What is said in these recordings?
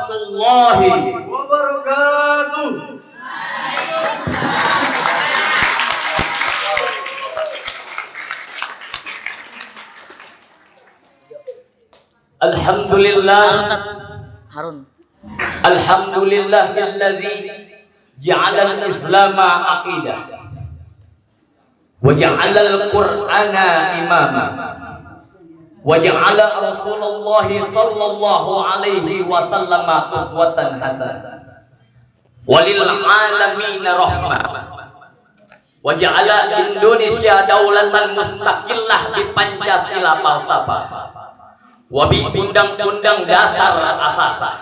warahmatullahi wabarakatuh. Alhamdulillah Harun. Alhamdulillahillazi ja'ala al-islama aqidah wa ja'ala al-qur'ana imama wa ja'ala Rasulullah sallallahu alaihi wasallam uswatan hasanah walil alamin rahmah wa ja'ala Indonesia daulatan mustaqillah di Pancasila falsafah wabi undang-undang dasar asasa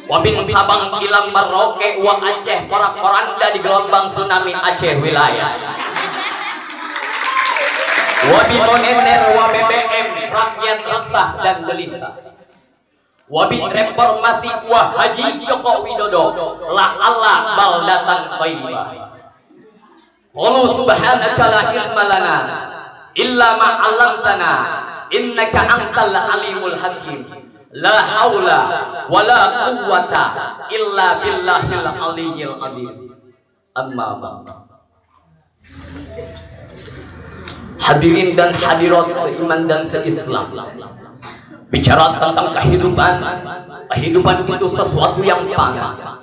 wabin Sabang ila Merauke wa Aceh porak-poranda di gelombang tsunami Aceh wilayah wabi moneter wa BBM rakyat resah dan gelisah wabi reformasi wa Haji Joko Widodo la Allah baldatan thayyibah qulu subhanaka la ilma lana illa ma 'allamtana innaka antal alimul hakim la haula wala quwwata illa billahil aliyyil azim amma ba'd. Hadirin dan hadirat seiman dan seislam, bicara tentang kehidupan itu sesuatu yang fana.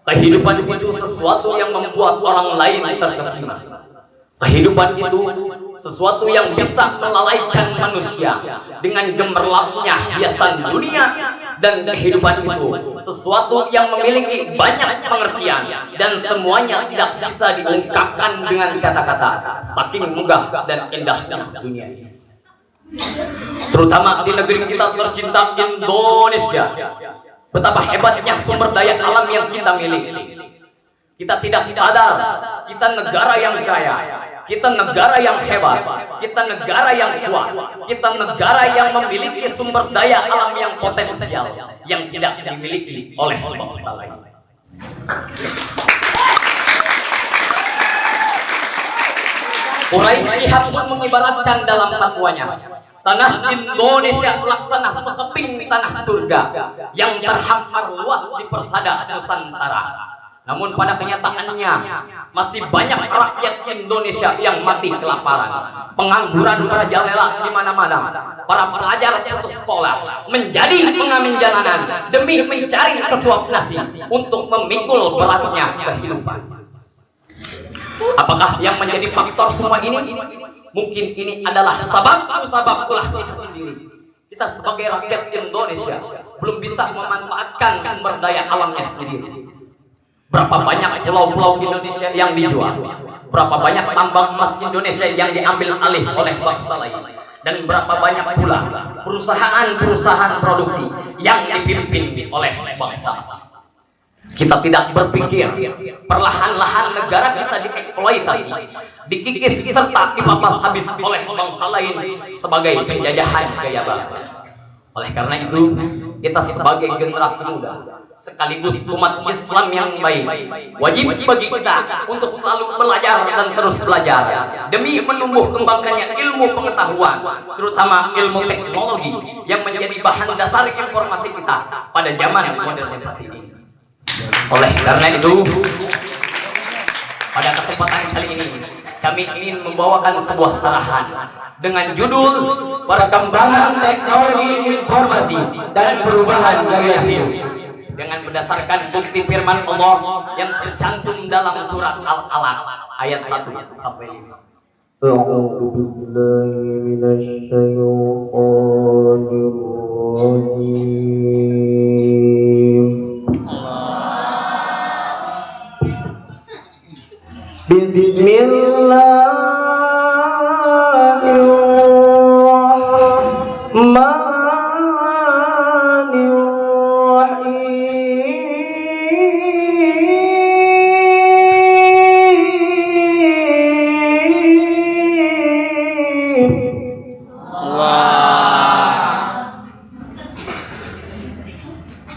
Kehidupan itu sesuatu yang membuat orang lain terkesima. Kehidupan itu sesuatu yang bisa melalaikan manusia dengan gemerlapnya hiasan dunia, dan kehidupan itu sesuatu yang memiliki banyak pengertian dan semuanya tidak bisa diungkapkan dengan kata-kata saking megah dan indahnya dunia ini. Terutama di negeri kita tercinta Indonesia, betapa hebatnya sumber daya alam yang kita miliki. Kita tidak sadar kita negara yang kaya, kita negara yang hebat, kita negara yang kuat, kita negara yang memiliki sumber daya alam yang potensial yang tidak dimiliki oleh bangsa lain. Quraisy Shihab pun mengibaratkan dalam fatwanya, tanah Indonesia laksana sekeping tanah surga yang terhampar luas di persada Nusantara. Namun pada kenyataannya masih banyak rakyat Indonesia yang mati kelaparan, pengangguran merajalela di mana-mana. Para pelajar putus sekolah menjadi pengamen jalanan demi mencari sesuap nasi untuk memikul beratnya kehidupan. Apakah yang menjadi faktor semua ini? Mungkin ini adalah sabab ulah kita sendiri. Kita sebagai rakyat Indonesia belum bisa memanfaatkan sumber daya alamnya sendiri. Berapa banyak pulau-pulau Indonesia yang dijual, berapa banyak tambang emas Indonesia yang diambil alih oleh bangsa lain, dan berapa banyak pula perusahaan-perusahaan produksi yang dipimpin oleh bangsa. Kita tidak berpikir perlahan-lahan negara kita dieksploitasi, dikikis serta dipaplas habis oleh bangsa lain sebagai penjajahan gaya barat. Oleh karena itu, kita sebagai generasi muda sekaligus umat Islam yang baik, wajib bagi kita untuk selalu belajar dan terus belajar demi menumbuh kembangkannya ilmu pengetahuan, terutama ilmu teknologi yang menjadi bahan dasar informasi kita pada zaman modernisasi ini. Oleh karena itu, pada kesempatan kali ini kami ingin membawakan sebuah sarahan dengan judul Perkembangan Teknologi Informasi dan Perubahan Gaya Hidup, dengan berdasarkan bukti firman Allah yang tercantum dalam surat Al-Alaq ayat 1 sampai 5. A'udzu billahi minasyaitonir rajim.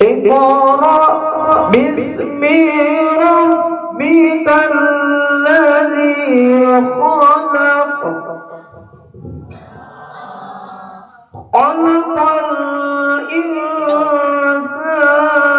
Iqra bismi rabbikal ladzi khalaq. Khalaqal insana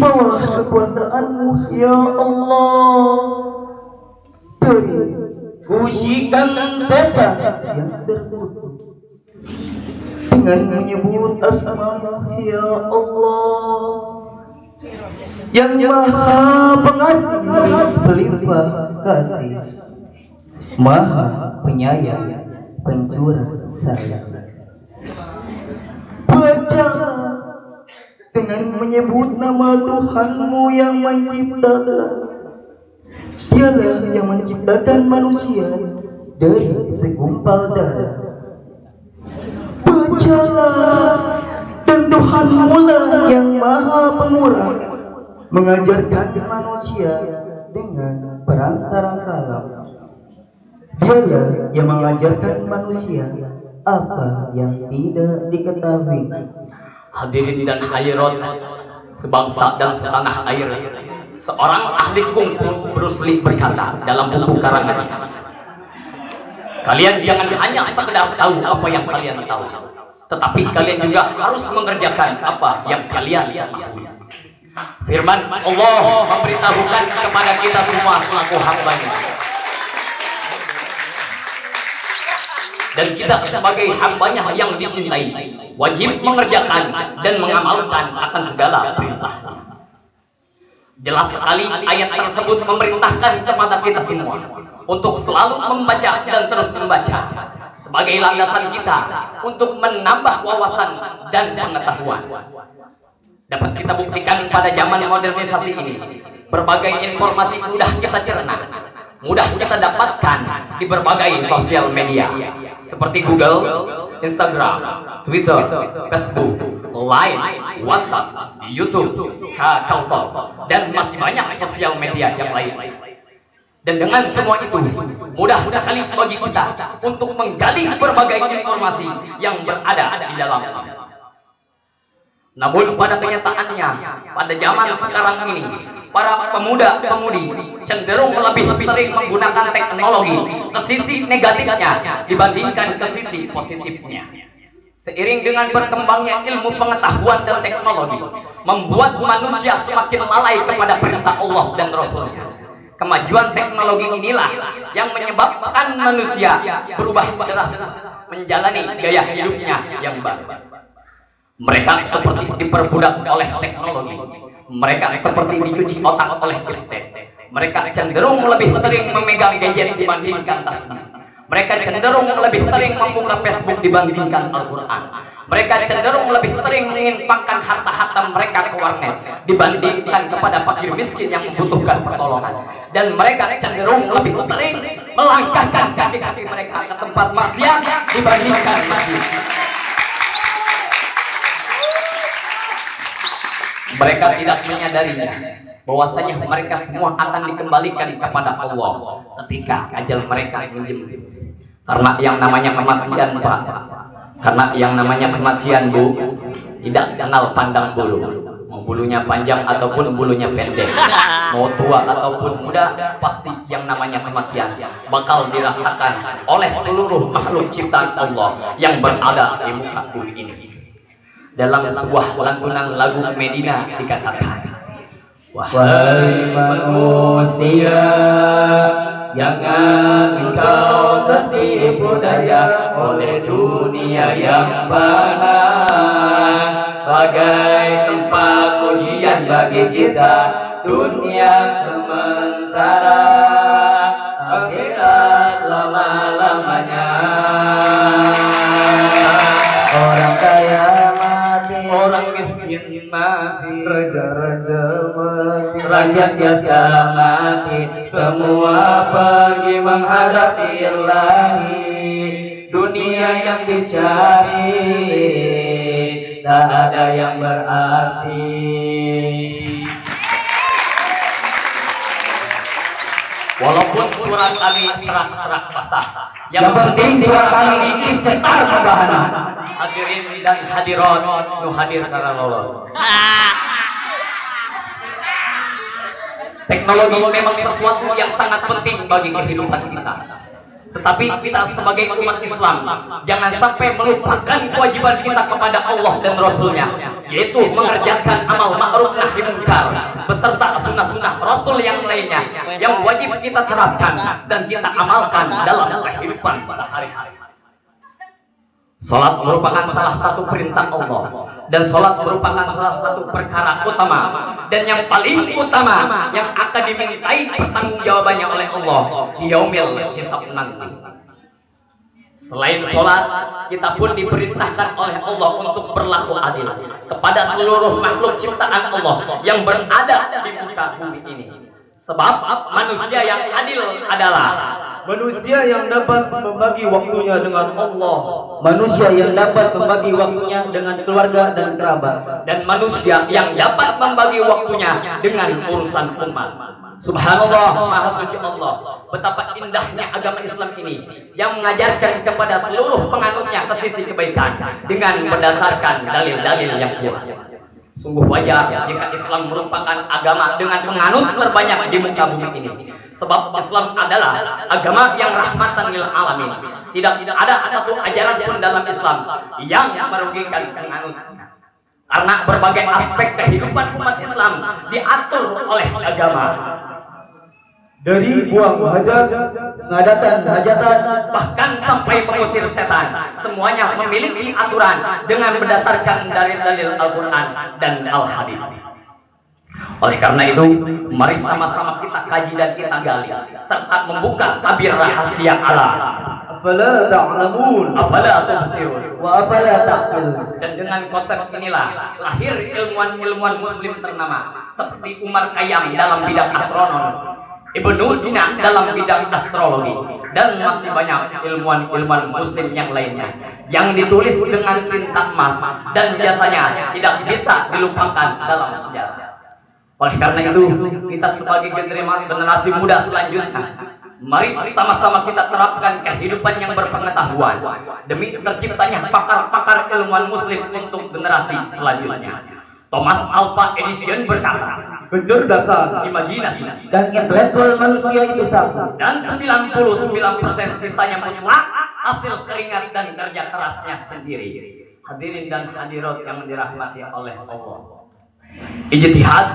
bawah kekuasaan-Mu ya Allah. Beri usikan setan yang terkutuk dengan menyebut asma-Mu ya Allah, yang maha pengasih pelimpah kasih, maha penyayang pencurah sayang. Baca dengan menyebut nama Tuhan-Mu yang menciptakan. Dialah yang menciptakan manusia dari segumpal darah. Bacalah, dan Tuhan-Mu lah yang maha pemurah, mengajarkan manusia dengan perantara kalam. Dialah yang mengajarkan manusia apa yang tidak diketahui. Hadirin dan hadirat sebangsa dan setanah air, seorang ahli kungfu Bruce Lee berkata dalam buku karangan, kalian jangan hanya sekedar tahu apa yang kalian tahu, tetapi kalian juga harus mengerjakan apa yang kalian tahu. Firman Allah memberitahukan kepada kita semua selaku hamba-Nya, dan kita sebagai hamba-Nya yang dicintai wajib mengerjakan dan mengamalkan akan segala perintah. Jelas sekali ayat tersebut memerintahkan kepada kita semua untuk selalu membaca dan terus membaca sebagai landasan kita untuk menambah wawasan dan pengetahuan. Dapat kita buktikan pada zaman modernisasi ini, berbagai informasi mudah kita cerna, mudah kita dapatkan di berbagai sosial media seperti Google, Instagram, Twitter, Facebook, Line, WhatsApp, YouTube, Kakao, dan masih banyak sosial media yang lain. Dan dengan semua itu, mudah sekali bagi kita untuk menggali berbagai informasi yang berada di dalam. Namun pada kenyataannya, pada zaman sekarang ini, para pemuda-pemudi cenderung lebih sering menggunakan teknologi ke sisi negatifnya dibandingkan ke sisi positifnya. Seiring dengan berkembangnya ilmu pengetahuan dan teknologi, membuat manusia semakin lalai kepada perintah Allah dan Rasul-Nya. Kemajuan teknologi inilah yang menyebabkan manusia berubah drastis menjalani gaya hidupnya yang baru. Mereka seperti diperbudak oleh teknologi. Mereka seperti dicuci otak oleh gadget. Mereka cenderung lebih sering memegang gadget dibandingkan tasbih. Mereka cenderung lebih sering membuka Facebook dibandingkan Al-Quran. Mereka cenderung lebih sering menginfakkan harta-harta mereka ke warnet dibandingkan kepada fakir miskin yang membutuhkan pertolongan. Dan mereka cenderung lebih sering melangkahkan kaki-kaki mereka ke tempat maksiat dibandingkan masjid. Mereka tidak menyadarinya bahwasanya mereka semua akan dikembalikan kepada Allah ketika ajal mereka menjemput. Karena yang namanya kematian, Pak, karena yang namanya kematian, Bu, tidak kenal pandang bulu. Mau bulunya panjang ataupun bulunya pendek, mau tua ataupun muda, pasti yang namanya kematian bakal dirasakan oleh seluruh makhluk ciptaan Allah yang berada di muka bumi ini. Dalam sebuah lantunan lagu Medina dikatakan, wahai manusia, jangan engkau tertipu daya oleh dunia yang fana, sebagai tempat ujian bagi kita, dunia sementara, akhirat selama-lamanya. Orang kaya mati, orang miskin mati, raja-raja mati, rakyat biasa mati, semua pergi menghadapi Ilahi. Dunia yang dicari tak ada yang berarti. Walaupun surat kami serak-serak basah, yang penting surat kami istighfar membahana. Hadirin dan hadirat nu hadir karena Allah. Teknologi memang sesuatu yang sangat penting bagi kehidupan kita. Tetapi kita sebagai umat Islam jangan sampai melupakan kewajiban kita kepada Allah dan Rasulnya, yaitu mengerjakan amal ma'ruf nahi munkar beserta sunnah-sunnah Rasul yang lainnya yang wajib kita terapkan dan kita amalkan dalam kehidupan sehari-hari. Salat merupakan salah satu perintah Allah, dan salat merupakan salah satu perkara utama dan yang paling utama yang akan dimintai pertanggungjawabannya oleh Allah di yaumil hisab nanti. Selain salat, kita pun diperintahkan oleh Allah untuk berlaku adil kepada seluruh makhluk ciptaan Allah yang berada di muka bumi ini. Sebab manusia yang adil adalah manusia yang dapat membagi waktunya dengan Allah, manusia yang dapat membagi waktunya dengan keluarga dan kerabat, dan manusia yang dapat membagi waktunya dengan urusan umat. Subhanallah, Maha Suci Allah. Betapa indahnya agama Islam ini yang mengajarkan kepada seluruh penganutnya ke sisi kebaikan dengan berdasarkan dalil-dalil yang kuat. Sungguh wajar jika Islam merupakan agama dengan penganut terbanyak di muka bumi ini. Sebab Islam adalah agama yang rahmatan lil alamin. Tidak ada satu ajaran pun dalam Islam yang merugikan penganutnya. Karena berbagai aspek kehidupan umat Islam diatur oleh agama. dari buang hajat, mengadakan hajatan, Bahkan sampai mengusir setan, semuanya memiliki aturan dengan berdasarkan dalil-dalil Al-Quran dan Al-Hadis. Oleh karena itu, mari sama-sama kita kaji dan kita gali serta membuka tabir rahasia Allah. afala ta'lamun, Afala tubsirun. wa afala ta'qilun. Dan dengan konsep inilah lahir ilmuwan-ilmuwan muslim ternama seperti Umar Khayyam dalam bidang astronomi, Ibnu Sina dalam bidang astrologi, dan masih banyak ilmuwan-ilmuwan muslim yang lainnya yang ditulis dengan tinta emas dan biasanya tidak bisa dilupakan dalam sejarah. Oleh karena itu, kita sebagai generasi muda selanjutnya, mari sama-sama kita terapkan kehidupan yang berpengetahuan demi terciptanya pakar-pakar ilmuwan muslim untuk generasi selanjutnya. Thomas Alva Edison berkata, kecerdasan, imajinasi Dan intelektual manusia itu satu. dan 99% sisanya mutlak hasil keringat dan kerja kerasnya sendiri. Hadirin dan hadirat yang dirahmati oleh Allah, ijtihad,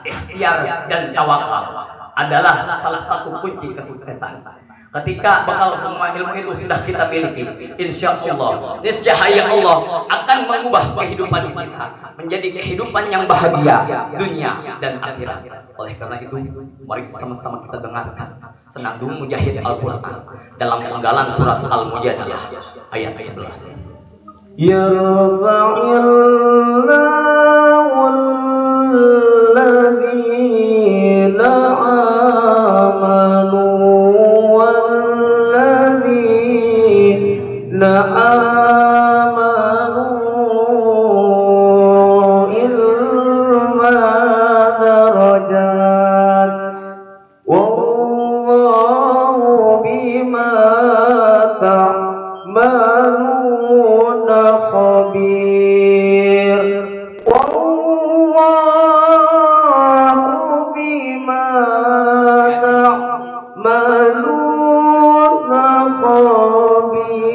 ikhtiar, dan tawakal adalah salah satu kunci kesuksesan. Ketika bakal semua ilmu itu sudah kita miliki, insya Allah, niscaya Allah akan mengubah kehidupan kita menjadi kehidupan yang bahagia dunia dan akhirat. Oleh karena itu, mari sama-sama kita dengarkan senandung mujahid Al-Quran dalam penggalan surat Al-Mujadilah ayat 11. yarfa'illahu alladhina amanu walladzina amanu ilma darajat wallahu bima ta'maluna khabir wallahu bima ta'maluna khabir.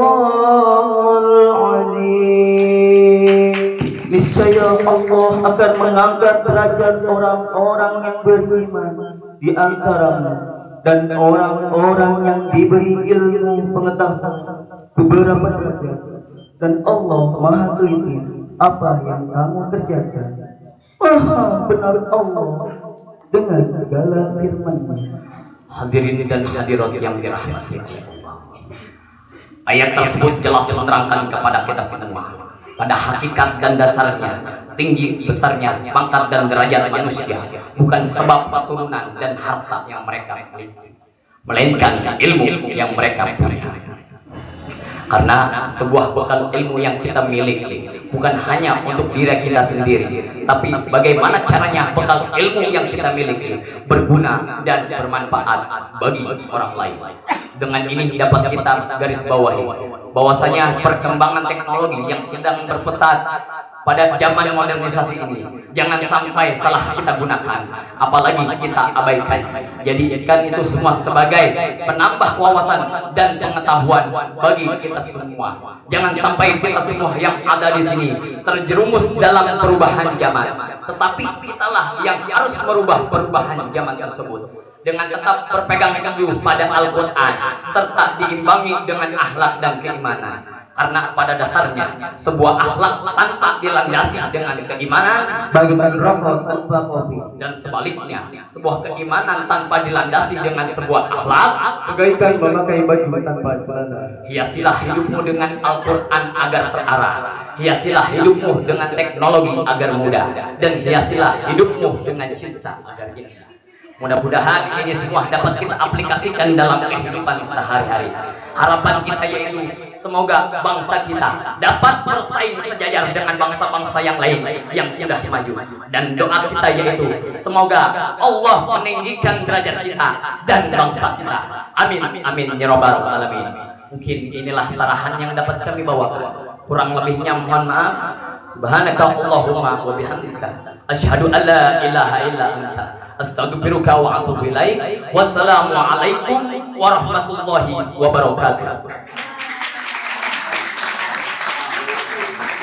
Sadaqallahul azim. Niscaya Allah akan mengangkat derajat orang-orang yang beriman di antaramu dan orang-orang yang diberi ilmu pengetahuan beberapa derajat, dan Allah Maha teliti apa yang kamu kerjakan. Maha benar Allah dengan segala firman-Nya. Hadirin dan hadirat yang dirahmati Allah, ayat tersebut jelas menerangkan kepada kita semua pada hakikat dan dasarnya tinggi besarnya pangkat dan derajat manusia bukan sebab keturunan dan harta yang mereka miliki, melainkan ilmu yang mereka punya. Karena sebuah bekal ilmu yang kita miliki bukan hanya untuk diri kita sendiri, tapi bagaimana caranya bekal ilmu yang kita miliki berguna dan bermanfaat bagi orang lain. Dengan ini dapat kita garis bawahi bahwasanya perkembangan teknologi yang sedang berpesat pada zaman modernisasi ini. Jangan sampai salah kita gunakan, apalagi kita abaikan. Jadikan itu semua sebagai penambah wawasan dan pengetahuan bagi kita semua. Jangan sampai kita semua yang ada di sini terjerumus dalam perubahan zaman, tetapi kitalah yang harus merubah perubahan zaman tersebut dengan tetap berpegang teguh pada Al-Quran serta diimbangi dengan akhlak dan keimanan. Karena pada dasarnya sebuah akhlak tanpa dilandasi dengan keimanan Bagi-bagi rokok tanpa kopi. dan sebaliknya sebuah keimanan tanpa dilandasi dengan sebuah akhlak. Bagaikan memakai baju tanpa celana. Hiasilah hidupmu dengan Al-Quran agar terarah. Hiasilah hidupmu dengan teknologi agar mudah. Dan hiasilah hidupmu dengan cinta agar indah. Mudah-mudahan ini semua dapat kita aplikasikan dalam kehidupan sehari-hari. Harapan kita yaitu semoga bangsa kita dapat bersaing sejajar dengan bangsa-bangsa yang lain yang sudah maju. Dan doa kita yaitu semoga Allah meninggikan derajat kita dan bangsa kita. Amin, amin ya rabbal alamin. Mungkin inilah sarahan yang dapat kami bawa. Kurang lebihnya mohon maaf. Subhanaka Allahumma wa bihamdika asyhadu an la ilaha illa anta astaghfiruka wa atubu ilaik. Wassalamu alaikum warahmatullahi wabarakatuh.